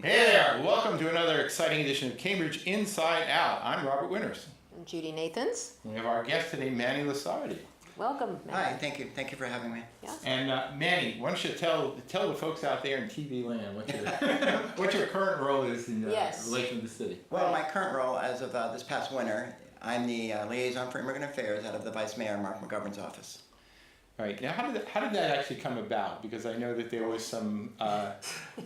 Hey there! Welcome to another exciting edition of Cambridge Inside Out. I'm Robert Winters. I'm Judy Nathans. We have our guest today, Manny Lusardi. Welcome, Manny. Hi, thank you. Thank you for having me. Yeah. And Manny, why don't you tell the folks out there in TV land what your current role is in relation to the city? Well, my current role as of this past winter, I'm the Liaison for Immigrant Affairs out of the Vice Mayor Mark McGovern's office. All right. Now, how did that actually come about? Because I know that there was some,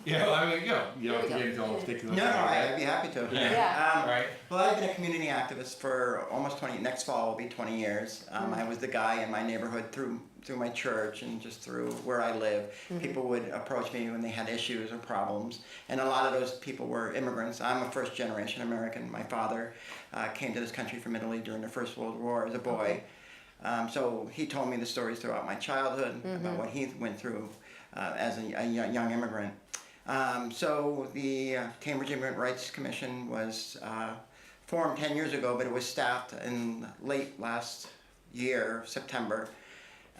you don't have to get into all particular. No, I'd be happy to. Yeah. Right. Well, I've been a community activist for almost 20. Next fall will be 20 years. I was the guy in my neighborhood through my church and just through where I live. People would approach me when they had issues or problems, and a lot of those people were immigrants. I'm a first-generation American. My father came to this country from Italy during the First World War as a boy. So he told me the stories throughout my childhood about what he went through as a young immigrant. So the Cambridge Immigrant Rights Commission was formed 10 years ago, but it was staffed in late last year, September.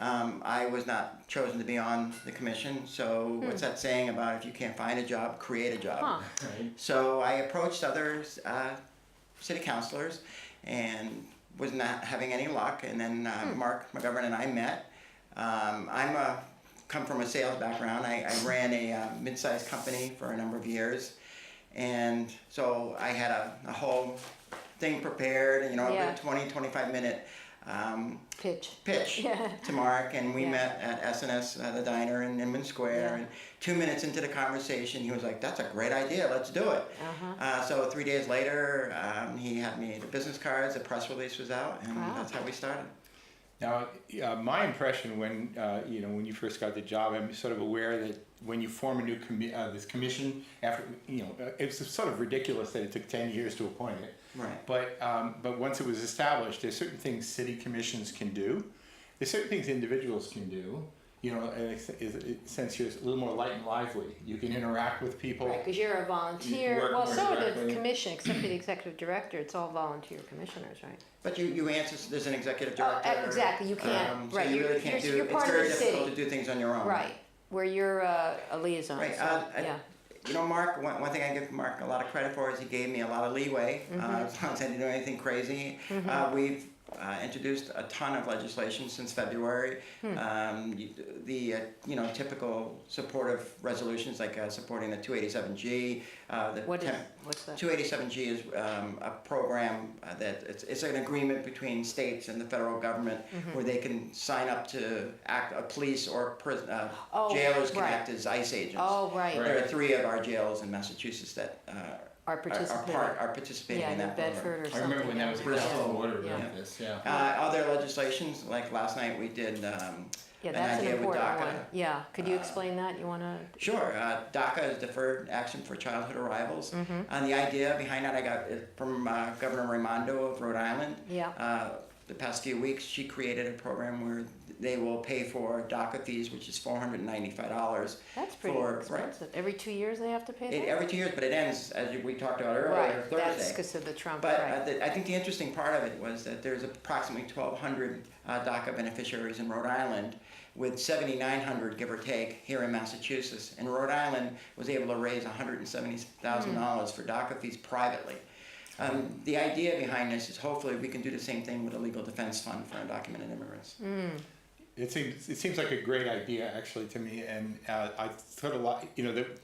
I was not chosen to be on the commission, so what's that saying about if you can't find a job, create a job? Huh. Right. So I approached other city councilors and was not having any luck, and then Mark McGovern and I met. Come from a sales background. I ran a mid-sized company for a number of years, and so I had a whole thing prepared, a good 20, 25 minute pitch to Mark, and we met at S&S, the diner in Inman Square, and 2 minutes into the conversation, he was like, "That's a great idea, let's do it." So 3 days later, he had me the business cards, the press release was out, and that's how we started. Now, my impression when you first got the job, I'm sort of aware that when you form a new this commission, after it's sort of ridiculous that it took 10 years to appoint it. Right. But once it was established, there's certain things city commissions can do. There's certain things individuals can do. Since you're a little more light and lively, you can interact with people. Right, because you're a volunteer. Well, so are the commission, except for the executive director. It's all volunteer commissioners, right? But you answer, there's an executive director. Exactly, you can't. So you really can't you're it's part very of the difficult city. to do things on your own. Right, where you're a liaison. Right. So, Mark, one thing I give Mark a lot of credit for is he gave me a lot of leeway, as long as I didn't do anything crazy. We've introduced a ton of legislation since February. The typical supportive resolutions like supporting the 287G. What's that? 287G is a program that it's an agreement between states and the federal government where they can sign up to act, police or jailers can act as ICE agents. Oh, right. There are 3 of our jails in Massachusetts that Are participating. are participating in that Bedford program. or I something. remember when that was Bristol order like this. Other legislations, like last night we did Yeah, an that's an idea with important DACA. one. Yeah, could you explain that? You want to? Sure. DACA is Deferred Action for Childhood Arrivals. And the idea behind that I got it from Governor Raimondo of Rhode Island. Yeah. The past few weeks, she created a program where they will pay for DACA fees, which is $495. That's pretty expensive. Right. Every 2 years they have to pay that? Every 2 years, but it ends, as we talked about earlier, right. Thursday. That's because of the Trump. But right. I think the interesting part of it was that there's approximately 1,200 DACA beneficiaries in Rhode Island, with 7,900, give or take, here in Massachusetts. And Rhode Island was able to raise $170,000 for DACA fees privately. The idea behind this is hopefully we can do the same thing with a legal defense fund for undocumented immigrants. It seems like a great idea, actually, to me, and I thought a lot.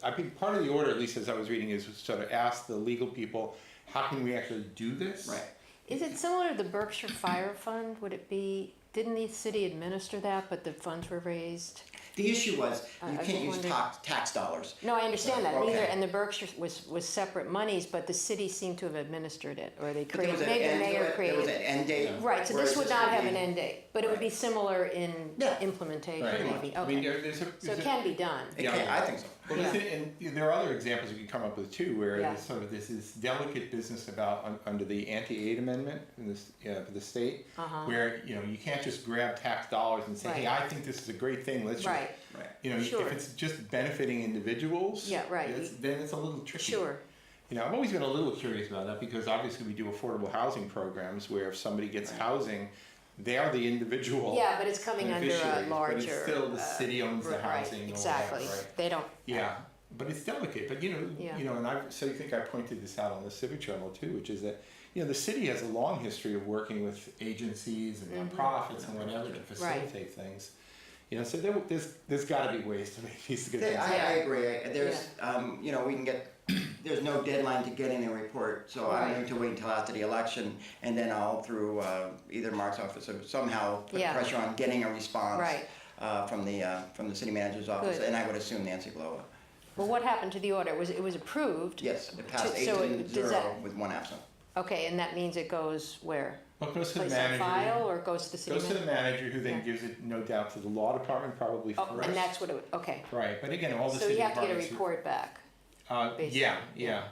I think part of the order, at least as I was reading, is sort of ask the legal people, how can we actually do this? Right. Is it similar to the Berkshire Fire Fund? Would it be? Didn't the city administer that, but the funds were raised? The issue was you can't use tax dollars. No, I understand that. Okay. Neither, and the Berkshire was separate monies, but the city seemed to have administered it, or they created. Maybe the mayor created. There was an end date. Right. So this would not have an end date, but it would be similar in Yeah. implementation. Right. Maybe. I Okay. mean, So it can be done. I think so. Well, and there are other examples you can come up with too, where Yeah. there's sort of this delicate business about under the anti-aid amendment in this for the state, where you can't just grab tax dollars and say, Right. hey, I think this is a great thing. Let's Right. Sure. if it's just benefiting individuals, Yeah, right. then it's a little tricky. Sure. I've always been a little curious about that because obviously we do affordable housing programs where if somebody gets housing, they are the individual. Yeah, but it's coming under a beneficiaries, larger. But it's still the city owns the housing. Right. Exactly. Or whatever, right? They don't. Yeah. but it's delicate. But Yeah. and I think I pointed this out on the Civic Journal too, which is that the city has a long history of working with agencies and nonprofits and whatever to facilitate things. So there's got to be ways to make these good things. I agree. There's we can get. There's no deadline to getting a report, so I'm going to wait until after the election, and then I'll through either Mark's office or somehow put pressure on getting a response from the city manager's office, and I would assume Nancy Blowa. Well, what happened to the order? It was approved? Yes, it passed 8-0 with one absent. Okay, and that means it goes where? Well, it goes to the Place on manager. file, or it goes to the city Goes to the manager, who then Yeah. gives it, no doubt, to the law department probably first. Oh, and that's what it, okay. Right, but again, all the So city you have to get a departments. report back. basically. Yeah.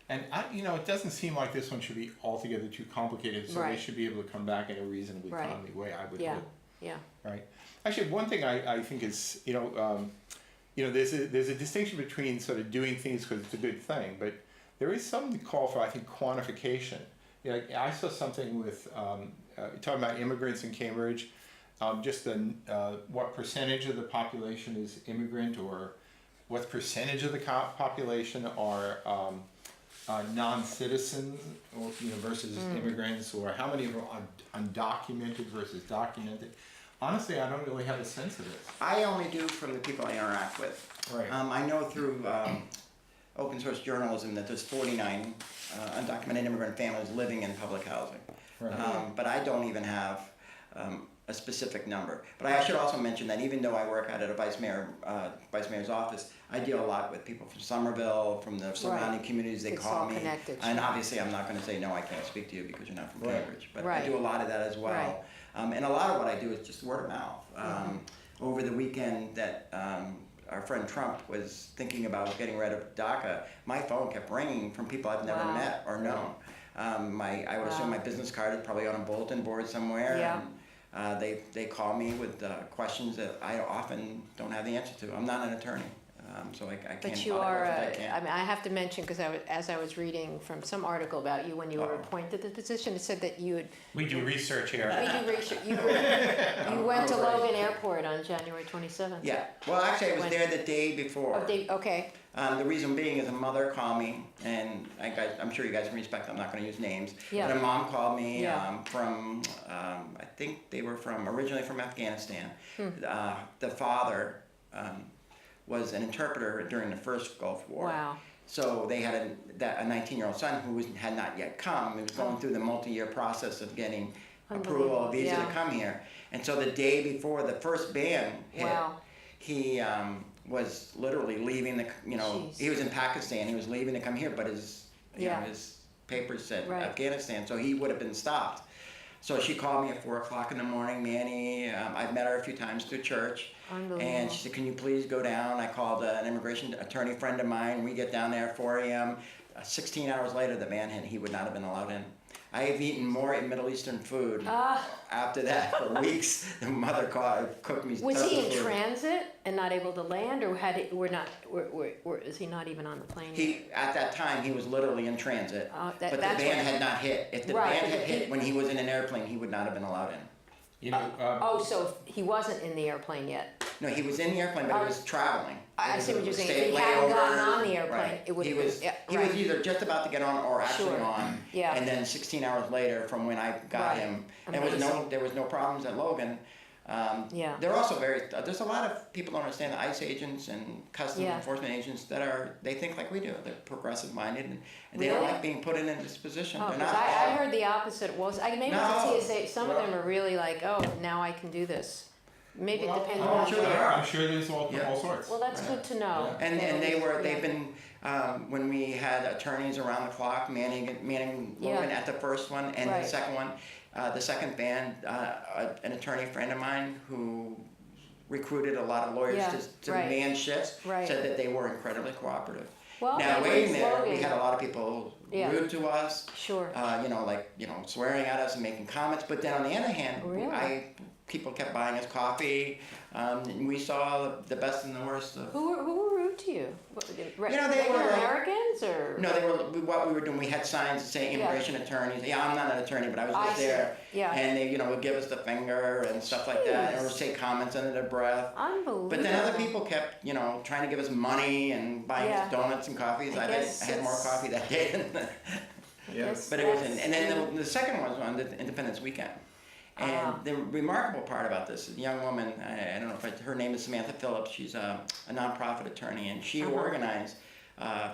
And it doesn't seem like this one should be altogether too complicated, so they Right. should be able to come back in a reasonably Right. timely way, I would Yeah, hope. yeah. Right. Actually, one thing I think is, there's a distinction between sort of doing things because it's a good thing, but there is some call for, I think, quantification. I saw something with talking about immigrants in Cambridge, just what percentage of the population is immigrant, or what percentage of the population are non-citizens, or versus immigrants, or how many are undocumented versus documented. Honestly, I don't really have a sense of it. I only do from the people I interact with. Right. I know through open source journalism that there's 49 undocumented immigrant families living in public housing. Right. But I don't even have a specific number. But I should also mention that even though I work out at a vice mayor's office, I deal a lot with people from Somerville, from the surrounding communities. They It's call all me, connected, and sure. obviously I'm not going to say no, I can't speak to you because you're not from Right. Cambridge. But Right. I do a lot of that as well. Right. And a lot of what I do is just word of mouth. Over the weekend that our friend Trump was thinking about getting rid of DACA, my phone kept ringing from people I've never Wow. met or known. I would assume my business card is probably on a bulletin board somewhere. Yeah. And, they call me with questions that I often don't have the answer to. I'm not an attorney, so I can't. But you are, I have to mention, because as I was reading from some article about you when you were appointed to the position, it said that you had, We do research here. we do research, you went to Logan Airport on January 27th. Yeah. Well, actually, I was there the day before. Okay, The reason being is a mother called me, and I'm sure you guys can respect, I'm not going to use names, Yeah. but a mom called me Yeah. from, I think they were originally from Afghanistan. The father was an interpreter during the first Gulf War. wow. So they had a 19-year-old son who had not yet come. He was going through the multi-year process of getting approval, a visa to come here. And so the day before the first ban hit, Wow. he was literally leaving Jeez. he was in Pakistan. He was leaving to come here, but his papers said Right. Afghanistan, so he would have been stopped. So she called me at 4 o'clock in the morning, Manny. I've met her a few times through church. And she said, can you please go down? I called an immigration attorney friend of mine. We get down there at 4 a.m. 16 hours later, the ban hit. He would not have been allowed in. I have eaten more Middle Eastern food after that for weeks. The mother cooked me. Was tons he of in food. transit and not able to land, or is he not even on the plane? At that time, he was literally in transit, but the that's ban what- had not hit. If the Right, ban had but hit when he was in an airplane, he would not have been allowed in. So he wasn't in the airplane yet. No, he was in the airplane, but he was traveling. I It was see what a you're saying. state If he hadn't gotten layover. on the airplane, Right. it would He have was. been, He was either just about to get on or actually Sure. on. Yeah. And then 16 hours later, from when I got Right. him, Amazing. there was no problems at Logan. Yeah. They're also there's a lot of people don't understand the ICE agents and customs Yeah. enforcement agents they think like we do. They're progressive minded and they don't Really? like being put in this position. Oh, They're 'cause not I all- heard the opposite. Was maybe No. it's a TSA. Some of them are really like, oh, now I can do this. Maybe it depends I'm on. sure there are. I'm sure there's all Yeah. sorts. Well, that's good to know. And they've been when we had attorneys around the clock, Manny Logan at the first one and Right. the second one, the second ban, an attorney friend of mine who recruited a lot of lawyers Yeah, to right. man shifts Right. said that they were incredibly cooperative. Well, Now maybe waiting it's there, we Logan. had a lot of people Yeah. rude to us, Sure. swearing at us and making comments. But then on the other hand, Really? people kept buying us coffee. And we saw the best and the worst of. Who were rude to you? What, they regular were like- Americans or? No, what we were doing, we had signs that say immigration attorneys. Yeah, I'm not an attorney, but I was just see. there. Yeah. And they, would give us the finger and stuff like that, or say comments under their breath. Unbelievable. But then other people kept, trying to give us money and buying us donuts and coffees. I had more coffee that day than but it wasn't. And then the second one was on the Independence Weekend. And the remarkable part about this is a young woman, I don't know if her name is Samantha Phillips, she's a nonprofit attorney, and she organized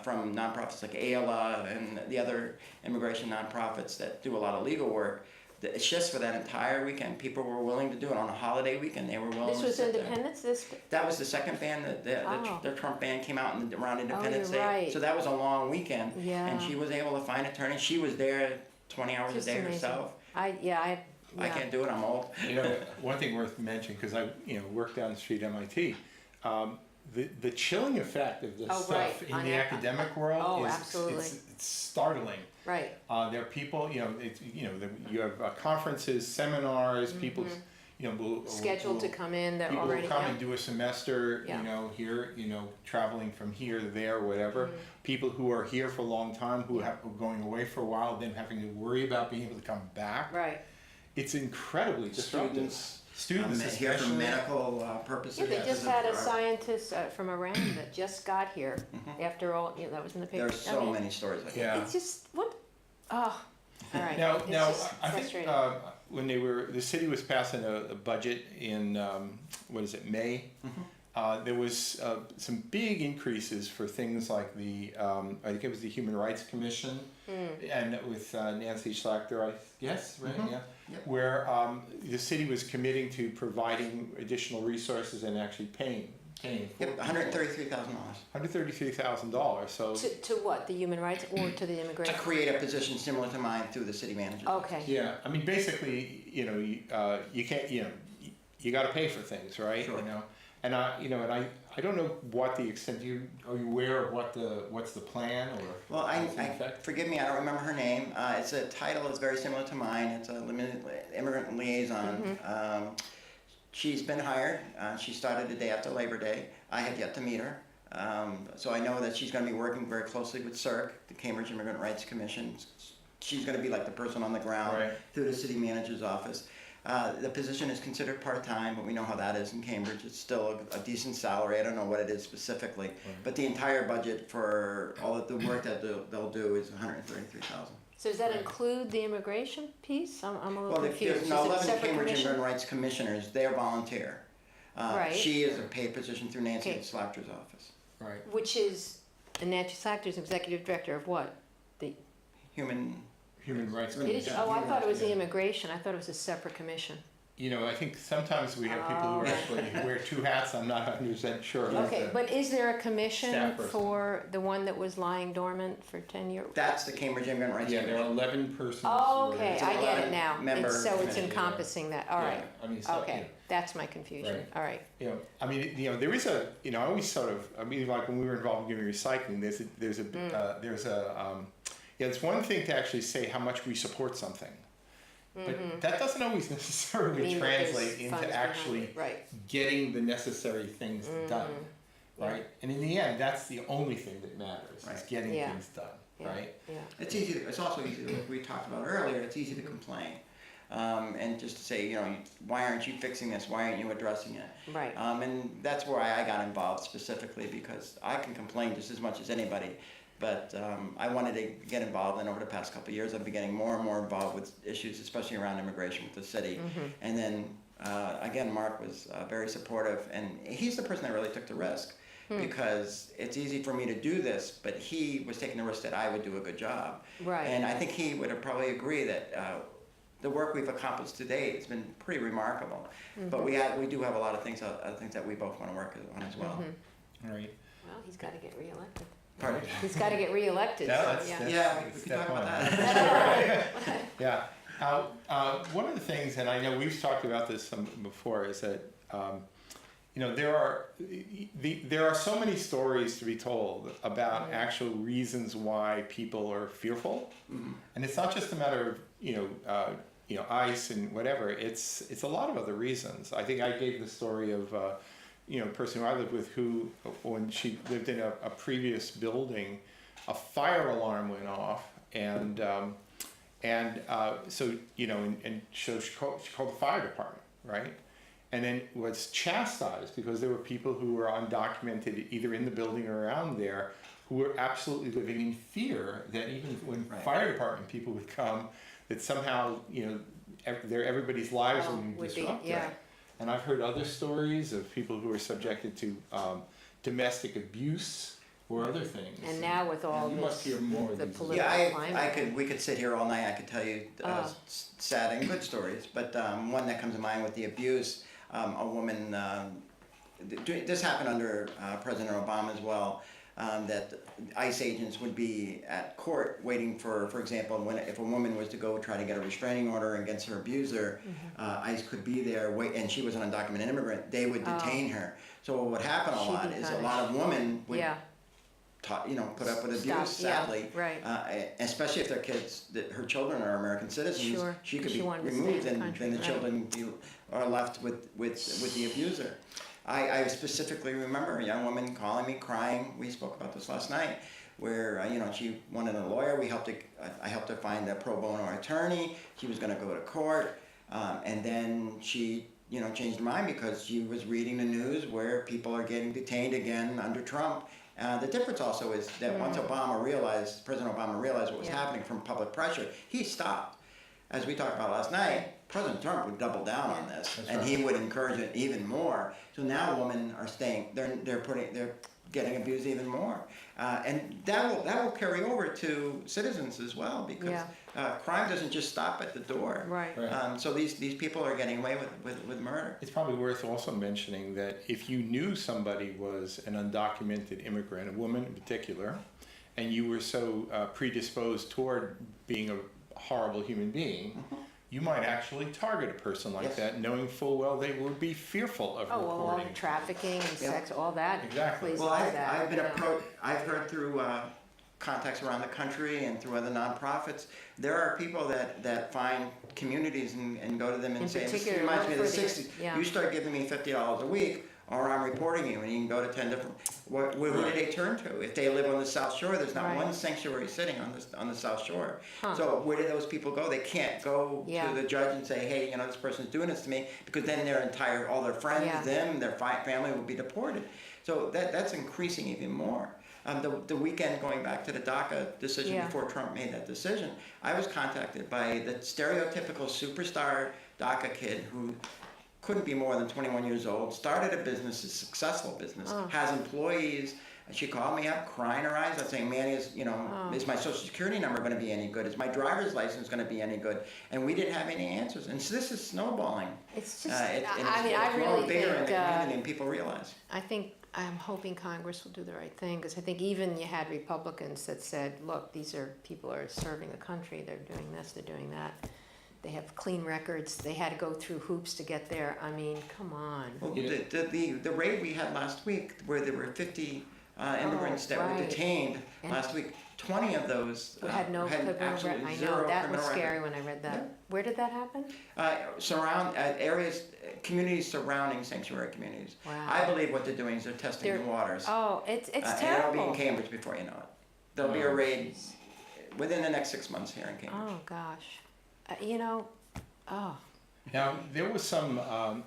from nonprofits like ALA and the other immigration nonprofits that do a lot of legal work. It's just for that entire weekend. People were willing to do it on a holiday weekend. They were willing This to was sit Independence? there. That was the second band, the Trump band came out around Independence Day. Right. So that was a long weekend. Yeah. And she was able to find attorneys. She was there 20 hours a day amazing. herself. I can't do it, I'm old. One thing worth mentioning, because I worked down the street at MIT, the chilling effect of this stuff in the academic world is it's startling. Right. There are people, you have conferences, seminars, people, will scheduled to come in. They're people already will come and do a semester, here, traveling from here to there, whatever. People who are here for a long time, who are going away for a while, then having to worry about being able to come back. Right. It's incredibly disruptive. Students here for especially. medical purposes. Yeah, they just had a scientist from Iran that just got here after all, that was in the paper. There's so many stories like that. Yeah. It's just, all right. Now, It's now just I think frustrating. when the city was passing a budget in, May, there was some big increases for things like I think it was the Human Rights Commission, and with Nancy Schlachter, I guess, right? Yeah. Yep. Where the city was committing to providing additional resources and actually paying. Yep, $133,000. $133,000. So to what? The human rights or to the immigration? To create a position similar to mine through the city manager. Okay. yeah, I mean, basically, you can't, you got to pay for things, right? Sure. And I don't know what the extent. Are you aware of what's the plan or? Well, I forgive me, I don't remember her name. It's a title that's very similar to mine. It's a limited immigrant liaison. She's been hired. She started the day after Labor Day. I have yet to meet her. So I know that she's going to be working very closely with CIRC, the Cambridge Immigrant Rights Commission. She's going to be like the person on the ground through the city manager's office. The position is considered part-time, but we know how that is in Cambridge. It's still a decent salary. I don't know what it is specifically, but the entire budget for all of the work that they'll do is $133,000. So does that include the immigration piece? I'm a little confused. There's 11 Cambridge Immigrant Rights Commissioners. They're volunteer. She is a paid position through Nancy Schlachter's office. Right. Which is, and Nancy Schlachter's executive director of what? The Human Rights It is, Commission. I thought it was the immigration. I thought it was a separate commission. I think sometimes we have people who actually wear two hats. I'm not 100% sure. Okay, but is there a commission staff person. for the one that was lying dormant for 10 years? That's the Cambridge Immigrant Rights Yeah, Commission. there are 11 persons. Oh, okay, It's I an get it 11 now. member And so it's committee, encompassing that, all right. I mean, so, Okay, that's my confusion, Right. all right. I mean, there is I always like when we were involved in giving recycling, it's one thing to actually say how much we support something. But that doesn't always necessarily Mean that there's translate funds into behind actually it, right. getting the necessary things done, right? And in the end, that's the only thing that matters, is getting things done, right? Yeah. It's also easy to, like we talked about earlier, it's easy to complain. And just to say, why aren't you fixing this? Why aren't you addressing it? Right. And that's why I got involved specifically, because I can complain just as much as anybody. But I wanted to get involved, and over the past couple of years, I've been getting more and more involved with issues, especially around immigration with the city. And then, again, Mark was very supportive, and he's the person that really took the risk, because it's easy for me to do this, but he was taking the risk that I would do a good job. Right. And I think he would have probably agree that the work we've accomplished to date has been pretty remarkable. But we do have a lot of things that we both want to work on as well. Right. Well, he's got to get reelected. Pardon? He's got to get reelected. Yeah, so, We can talk about that. Yeah. One of the things, and I know we've talked about this before, is that there are so many stories to be told about actual reasons why people are fearful, and it's not just a matter of ICE and whatever. It's a lot of other reasons. I think I gave the story of a person who I lived with who, when she lived in a previous building, a fire alarm went off, and so she called the fire department, right? And then was chastised because there were people who were undocumented either in the building or around there who were absolutely living in fear that even when fire department people would come, that somehow, everybody's lives would be disrupted. Yeah. And I've heard other stories of people who were subjected to domestic abuse or other things. And now with all you this, must hear more of the these. political Yeah, climate. we could sit here all night. I could tell you sad and good stories, but one that comes to mind with the abuse, a woman, this happened under President Obama as well, that ICE agents would be at court waiting for example, if a woman was to go try to get a restraining order against her abuser, ICE could be there, and she was an undocumented immigrant, they would detain her. So what would happen a lot is a lot of women would put up with abuse, sadly. Yeah, right. Especially if their kids, her children are American citizens, Sure. she could She be wanted to stay removed, in the and country, then the right. children are left with the abuser. I specifically remember a young woman calling me crying. We spoke about this last night, where she wanted a lawyer. I helped her find a pro bono attorney. She was going to go to court, and then she changed her mind because she was reading the news where people are getting detained again under Trump. The difference also is that once President Obama realized what was happening from public pressure, he stopped. As we talked about last night, President Trump would double down on this, and he would encourage it even more. So now women are staying; they're getting abused even more, and that will carry over to citizens as well, because crime doesn't just stop at the door. Right. So these people are getting away with murder. It's probably worth also mentioning that if you knew somebody was an undocumented immigrant, a woman in particular, and you were so predisposed toward being a horrible human being, you might actually target a person like that, knowing full well they would be fearful of reporting. Well, all the trafficking and sex, all that. Exactly. plays Well, into that, I've been approached. I've heard through contacts around the country and through other nonprofits, there are people that find communities and go to them and say, "This reminds me of the '60s. You start giving me $50 a week, or I'm reporting you," and you can go to 10 different. Who do they turn to? If they live on the South Shore, there's not one sanctuary sitting on the South Shore. So where do those people go? They can't go to the judge and say, "Hey, this person's doing this to me," because then all their friends, their family will be deported. So that's increasing even more. The weekend, going back to the DACA decision before Trump made that decision, I was contacted by the stereotypical superstar DACA kid who couldn't be more than 21 years old, started a business, a successful business, has employees. And she called me up, crying her eyes out, saying, "Manny, is my social security number going to be any good? Is my driver's license going to be any good?" And we didn't have any answers. And so this is snowballing. It's just, It's I really growing bigger in think, the community, and people realize. I'm hoping Congress will do the right thing, because I think even you had Republicans that said, look, these are people are serving the country, they're doing this, they're doing that. They have clean records. They had to go through hoops to get there. I mean, come on. Well, the raid we had last week, where there were 50 immigrants that were detained last week, 20 of those had no criminal record. I know, that was scary when I read that. Yep. Where did that happen? Communities surrounding sanctuary communities. Wow. I believe what they're doing is they're testing the waters. Oh, it's And terrible. it'll be in Cambridge before you know it. There'll be a raid within the next 6 months here in Cambridge. Oh, gosh. Now, there was some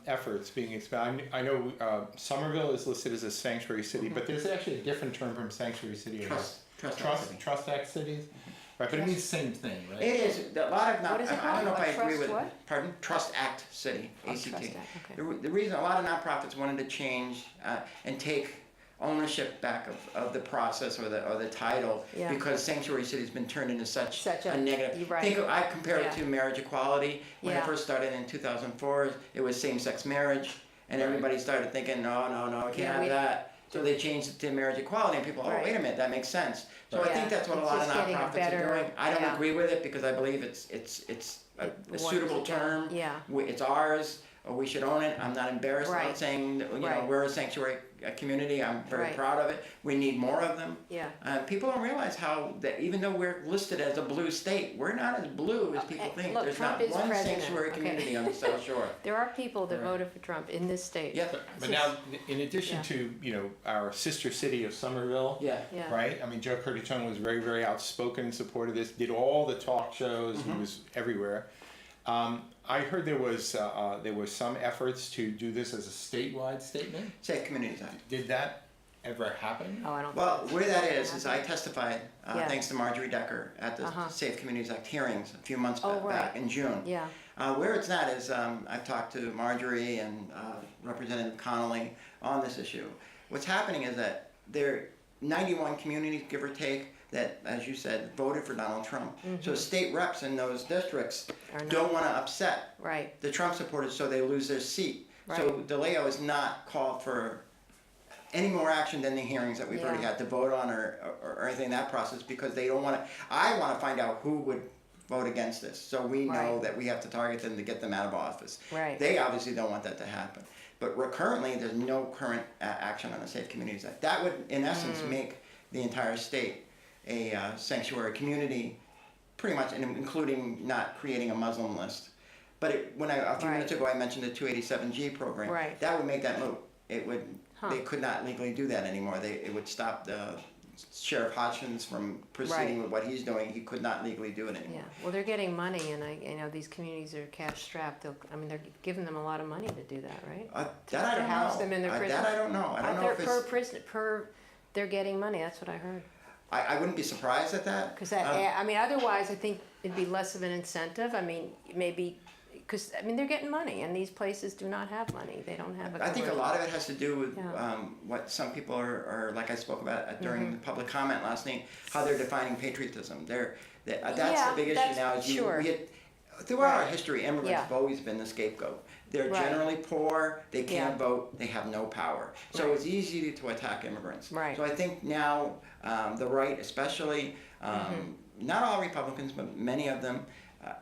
efforts being expanded. I know Somerville is listed as a sanctuary city, but there's actually a different term from sanctuary city. Trust Act cities. Right, but it means the same thing, right? It is. A lot of What is it I don't know if I called? agree with. What? Pardon? Trust Act City, ACT. Trust Act, okay. The reason a lot of nonprofits wanted to change and take ownership back of the process or the title, because sanctuary city has been turned into such a negative. You're right. I compare it to marriage equality. When it first started in 2004, it was same-sex marriage, and everybody started thinking, no, we can't have that. So they changed it to marriage equality, and people, wait a minute, that makes sense. So I think that's what a lot of nonprofits are doing. I don't agree with it because I believe it's a suitable term. Yeah. It's ours. or we should own it. I'm not embarrassed Right. about saying that, Right. we're a sanctuary community. I'm very Right. proud of it. We need more of them. Yeah. People don't realize how that even though we're listed as a blue state, we're not as blue as people think. Look, There's Trump not is one president, sanctuary okay? community on the South Shore. There are people that Right. voted for Trump in this state. Yeah. But now, in addition Yeah. to, our sister city of Somerville, Yeah. Yeah. right? I mean, Joe Curtatone was very, very outspoken in support of this, did all the talk shows, he was everywhere. I heard there was some efforts to do this as a statewide statement. Safe Communities Act. Did that ever happen? Oh, I don't. Well, think where it's- that is I testified, Yeah. thanks to Marjorie Decker, at the Uh-huh. Safe Communities Act hearings a few months Oh, back right. in June. Yeah. Where it's at is I've talked to Marjorie and Representative Connolly on this issue. What's happening is that there are 91 communities, give or take, that, as you said, voted for Donald Trump. So state reps in those districts Are not- don't want to upset Right. the Trump supporters so they lose their seat. So Right. DeLeo has not called for any more action than the hearings that we've already Yeah. had to vote on or anything in that process because they don't want to. I want to find out who would vote against this so we know Right. that we have to target them to get them out of office. Right. They obviously don't want that to happen. But currently, there's no current action on the Safe Communities Act. That would, in essence, make the entire state a sanctuary community, pretty much, and including not creating a Muslim list. But a few Right. minutes ago, I mentioned the 287G program. Right. That would make that moot. It would. Huh. They could not legally do that anymore. It would stop the Sheriff Hodgins from proceeding Right. with what he's doing. He could not legally do it anymore. Yeah. Well, they're getting money, and these communities are cash strapped. They're giving them a lot of money to do that, right? That I to don't house know. them in their prison. That I don't know. I don't know if it's. Per prison, they're getting money. That's what I heard. I wouldn't be surprised at that. Because otherwise, I think it'd be less of an incentive. I mean, maybe because they're getting money, and these places do not have money. They don't have a. I think a coercion. lot of it has to do with Yeah. what some people are like I spoke about during the public comment last night, how they're defining patriotism. That's Yeah, the big issue that's now. sure. Throughout our Right. history, immigrants Yeah. have always been the scapegoat. They're Right. generally poor, they can't Yeah. vote, they have no power. So Right. it's easy to attack immigrants. Right. So I think now the right, especially, not all Republicans, but many of them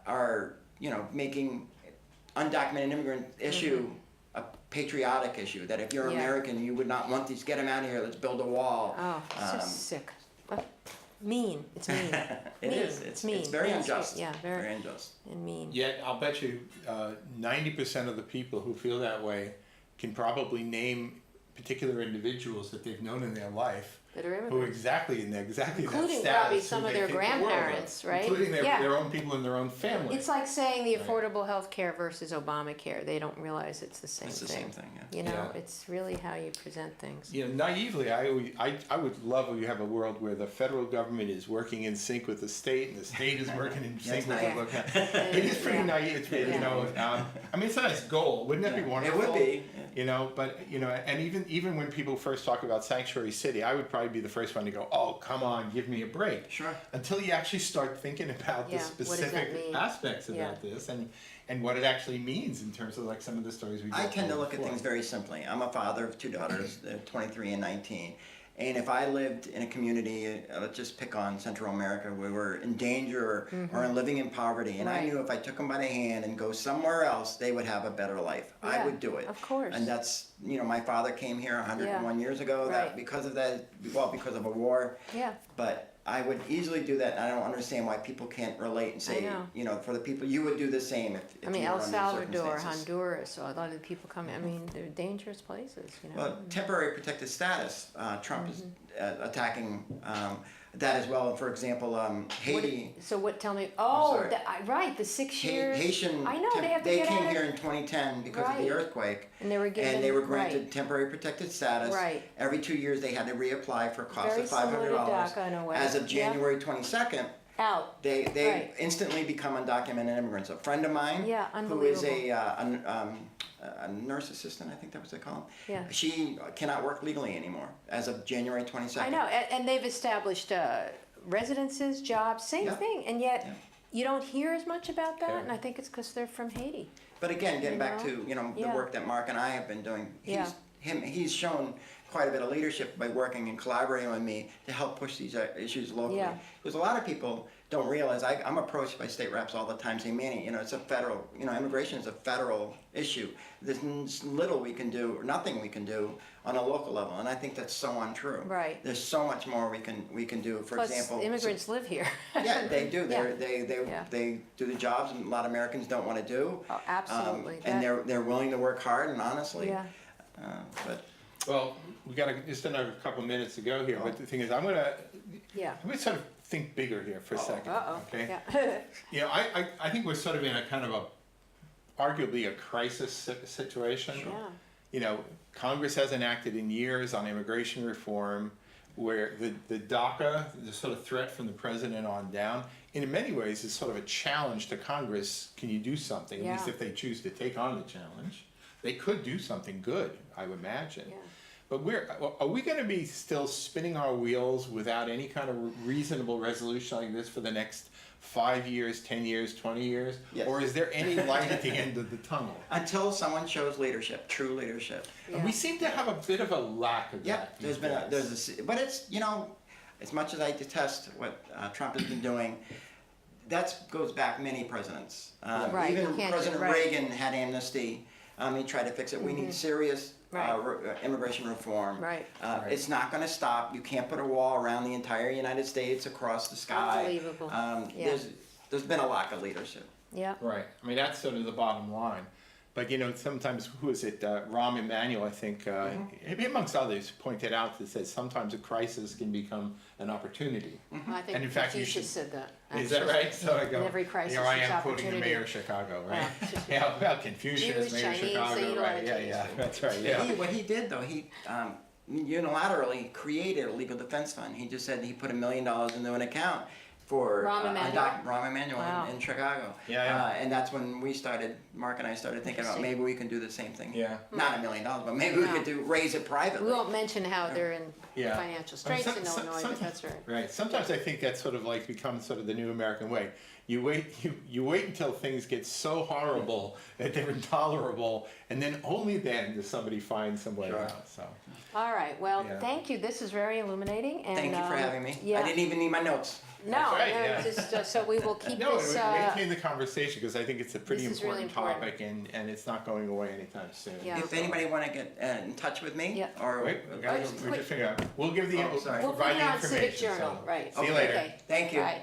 are, making undocumented immigrant issue a patriotic issue. That if you're Yeah. American, you would not want these. Get them out of here. Let's build a wall. Oh, it's just sick. Mean. It's mean. It mean. is. It's mean. It's very Yeah, unjust. Yeah, Very unjust. and mean. Yet, I'll bet you 90% of the people who feel that way can probably name particular individuals that they've known in their life That are who immigrants. exactly that Including status, probably who some of they their think the world of, grandparents, right? including Yeah. their own people in their own family. It's like saying the Right. affordable health care versus Obamacare. They don't realize it's the same It's the thing. same thing. Yeah. You know, Yeah. it's really how you present things. Naively, I would love if you have a world where the federal government is working in sync with the state, and the state is working in sync with the naive. local. It is pretty Yeah. naive. It's, Yeah. it's a nice goal. Wouldn't that be It wonderful? would be. But and even when people first talk about sanctuary city, I would probably be the first one to go, "Oh, come on, give me a break." Sure. Until you actually start thinking about Yeah, the what does that specific mean? aspects Yeah. about this and what it actually means in terms of like some of the stories we. I just tend to told look at before. things very simply. I'm a father of 2 daughters, they're 23 and 19. And if I lived in a community, let's just pick on Central America, where we're in danger or living in poverty, and I Right. knew if I took them by the hand and go somewhere else, they would have a better life. I Yeah, would do it. of course. And that's, my father came here 101 years ago. Right. That because of that, because of a war. Yeah. But I would easily do that, and I don't understand why people can't relate and say, know. for the people, you would do the same if I mean, you were El under these Salvador, circumstances. Honduras, so a lot of the people coming. I mean, they're dangerous places. Well, temporary protected status, Trump is attacking that as well. For example, Haiti. Tell me. sorry. Right, the 6 years. Haitian. I know, they have to get came out of- here in 2010 because of Right. the earthquake, And they were given. and they were granted right. temporary protected status. Right. Every 2 years, they had to reapply for a cost Very of similar to $500. DACA in a way. As of Yeah. January 22nd. Out. They Right. instantly become undocumented immigrants. A friend of mine, Yeah, who is unbelievable. a nurse assistant, I think that's what they call them. Yeah. She cannot work legally anymore as of January 22nd. I know, and they've established residences, jobs, same Yeah. thing, and yet Yeah. you don't hear as much about that. Yeah. And I think it's because they're from Haiti. But again, getting back know? to the Yeah. work that Mark and I have been doing, Yeah. he's shown quite a bit of leadership by working and collaborating with me to help push these issues locally. Yeah. Because a lot of people don't realize, I'm approached by state reps all the time saying, Manny, it's a federal, immigration is a federal issue. There's little we can do, or nothing we can do on a local level, and I think that's so untrue. Right. There's so much more we can do. For Plus, example, immigrants live here. yeah, they do. Yeah. They do the jobs and a lot of Americans don't want to do. Oh, absolutely. And they're willing to work hard, and honestly. Yeah. But Well, we got just another couple minutes to go here, but the thing is, I'm gonna sort of think bigger here for a second, okay? Yeah. I think we're sort of in a kind of arguably a crisis situation. Yeah. Congress hasn't acted in years on immigration reform, where the DACA, the sort of threat from the president on down, in many ways is sort of a challenge to Congress. Can you do something? At least if they choose to take on the challenge. They could do something good, I would imagine. Yeah. But are we going to be still spinning our wheels without any kind of reasonable resolution like this for the next 5 years, 10 years, 20 years? Yes. Or is there any light at the end of the tunnel? until someone shows leadership, true leadership. And we seem to have a bit of a lack of Yeah, that. but it's, as much as I detest what Trump has been doing, that goes back many presidents. Right, you Even can't President right. Reagan had amnesty. He tried to fix it. We need serious immigration reform. Right. It's not going to stop. You can't put a wall around the entire United States across the sky. Unbelievable. There's been a lack of leadership. Yeah. Right. I mean, that's sort of the bottom line. But, sometimes, who is it? Rahm Emanuel, I think, amongst others, pointed out that says sometimes a crisis can become an opportunity. Well, I think And in fact, you Confucius should- said that. Is that right? So I go, In every crisis, here I there's am quoting the opportunity. mayor of Chicago, right? Yeah. Yeah, well, Confucius, Jews, mayor of Chinese, Chicago, so you know right? what Yeah, it yeah, is. that's right, yeah. What he did though, he unilaterally created a legal defense fund. He just said he put $1 million into an account for Rahm Emanuel? Rahm Emanuel Wow. in Chicago. Yeah. And that's when Mark and I started thinking about maybe we can do the same thing. Yeah. Not $1 million, but maybe we No. could raise it privately. We won't mention how they're in Yeah. financial straits in Illinois, but that's right. Right. Sometimes I think that's sort of like become sort of the new American way. You wait until things get so horrible that they're intolerable, and then only then does somebody find some way out. So. All right. Well, Yeah. thank you. This is very illuminating. And, Thank you for having me. Yeah. I didn't even need my notes. No, That's right, no, yeah. just so we will keep No, this. maintain the conversation because I think it's a pretty This is really important important. topic, and it's not going away anytime soon. Yeah. If anybody want to get in touch with me, Yeah. or Wait, we gotta, just we're quick- just figuring out. We'll give the Oh, sorry. We'll put provide it the on Civic information. Journal, so. right? See you Okay. later. Okay. Thank you. All right.